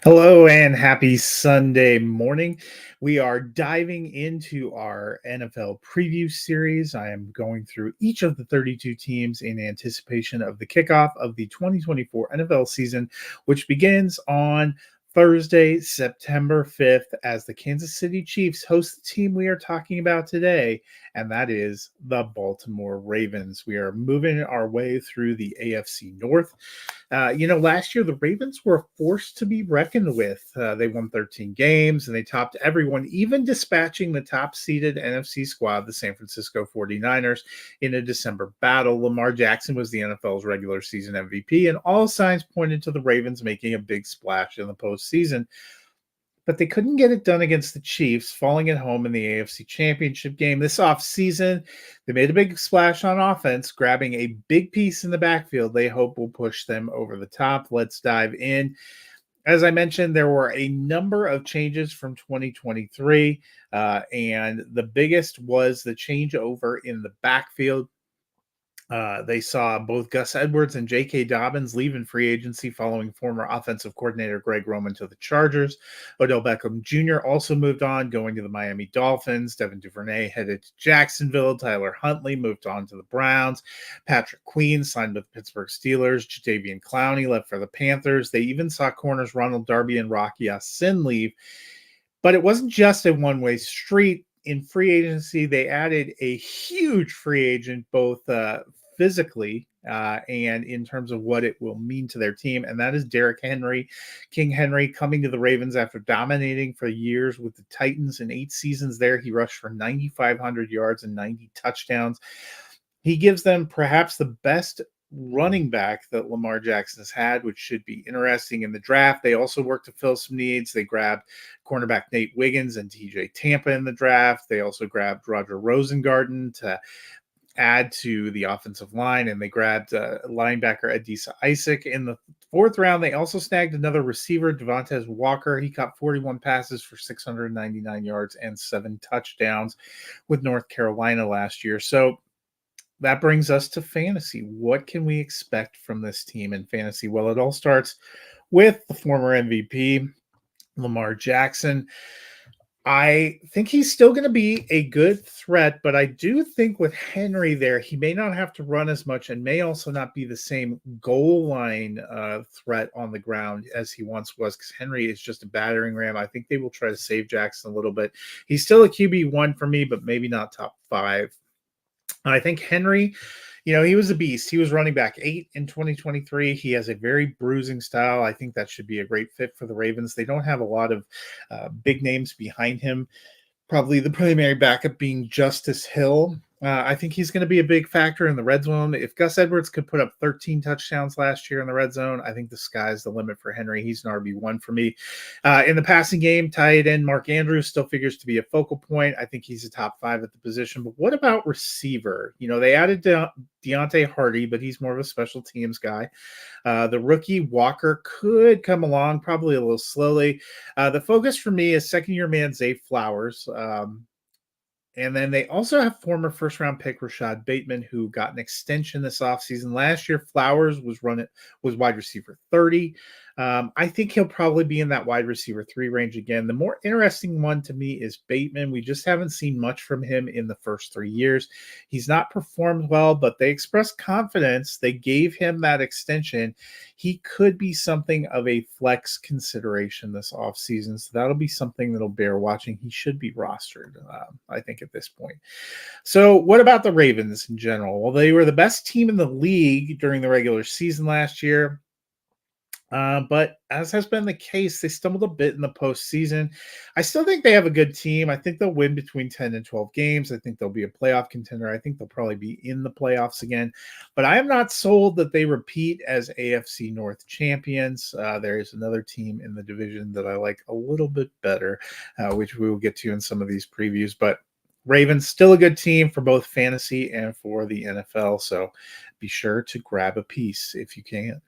Hello and happy Sunday morning. We are diving into our NFL preview series. I am going through each of the 32 teams in anticipation of the kickoff of the 2024 NFL season, which begins on Thursday, September 5th, as the Kansas City Chiefs host the team we are talking about today, and that is the Baltimore Ravens. We are moving our way through the AFC North. Last year the Ravens were forced to be reckoned with. They won 13 games and they topped everyone, even dispatching the top seeded NFC squad, the San Francisco 49ers, in a December battle. Lamar Jackson was the NFL's regular season MVP, and all signs pointed to the Ravens making a big splash in the postseason. But they couldn't get it done against the Chiefs, falling at home in the AFC Championship game. This offseason, they made a big splash on offense, grabbing a big piece in the backfield they hope will push them over the top. Let's dive in. As I mentioned, there were a number of changes from 2023, and the biggest was the changeover in the backfield. They saw both Gus Edwards and J.K. Dobbins leave in free agency following former offensive coordinator Greg Roman to the Chargers. Odell Beckham Jr. also moved on, going to the Miami Dolphins. Devin Duvernay headed to Jacksonville. Tyler Huntley moved on to the Browns. Patrick Queen signed with the Pittsburgh Steelers. Jadeveon Clowney left for the Panthers. They even saw corners Ronald Darby and Rocky Ya-Sin leave. But it wasn't just a one-way street. In free agency, they added a huge free agent, both physically and in terms of what it will mean to their team, and that is Derrick Henry. King Henry coming to the Ravens after dominating for years with the Titans. In 8 seasons there, he rushed for 9,500 yards and 90 touchdowns. He gives them perhaps the best running back that Lamar Jackson has had, which should be interesting in the draft. They also worked to fill some needs. They grabbed cornerback Nate Wiggins and TJ Tampa in the draft. They also grabbed Roger Rosengarten to add to the offensive line, and they grabbed linebacker Adisa Isaac in the 4th round. They also snagged another receiver, Devontae Walker. He caught 41 passes for 699 yards and 7 touchdowns with North Carolina last year. So that brings us to fantasy. What can we expect from this team in fantasy? Well, it all starts with the former MVP, Lamar Jackson. I think he's still going to be a good threat, but I do think with Henry there, he may not have to run as much and may also not be the same goal line threat on the ground as he once was, because Henry is just a battering ram. I think they will try to save Jackson a little bit. He's still a QB1 for me, but maybe not top 5. I think Henry, he was a beast. He was running back 8 in 2023. He has a very bruising style. I think that should be a great fit for the Ravens. They don't have a lot of big names behind him. Probably the primary backup being Justice Hill. I think he's going to be a big factor in the red zone. If Gus Edwards could put up 13 touchdowns last year in the red zone, I think the sky's the limit for Henry. He's an RB1 for me. In the passing game, tight end Mark Andrews still figures to be a focal point. I think he's a top 5 at the position. But what about receiver? They added Deontay Hardy, but he's more of a special teams guy. The rookie Walker could come along, probably a little slowly. The focus for me is second-year man Zay Flowers. And then they also have former first-round pick Rashad Bateman, who got an extension this offseason. Last year, Flowers was wide receiver 30. I think he'll probably be in that wide receiver 3 range again. The more interesting one to me is Bateman. We just haven't seen much from him in the first 3 years. He's not performed well, but they expressed confidence. They gave him that extension. He could be something of a flex consideration this offseason, so that'll be something that'll bear watching. He should be rostered, I think, at this point. So what about the Ravens in general? Well, they were the best team in the league during the regular season last year. But as has been the case, they stumbled a bit in the postseason. I still think they have a good team. I think they'll win between 10 and 12 games. I think they'll be a playoff contender. I think they'll probably be in the playoffs again. But I am not sold that they repeat as AFC North champions. There is another team in the division that I like a little bit better, which we will get to in some of these previews. But Ravens, still a good team for both fantasy and for the NFL. So be sure to grab a piece if you can.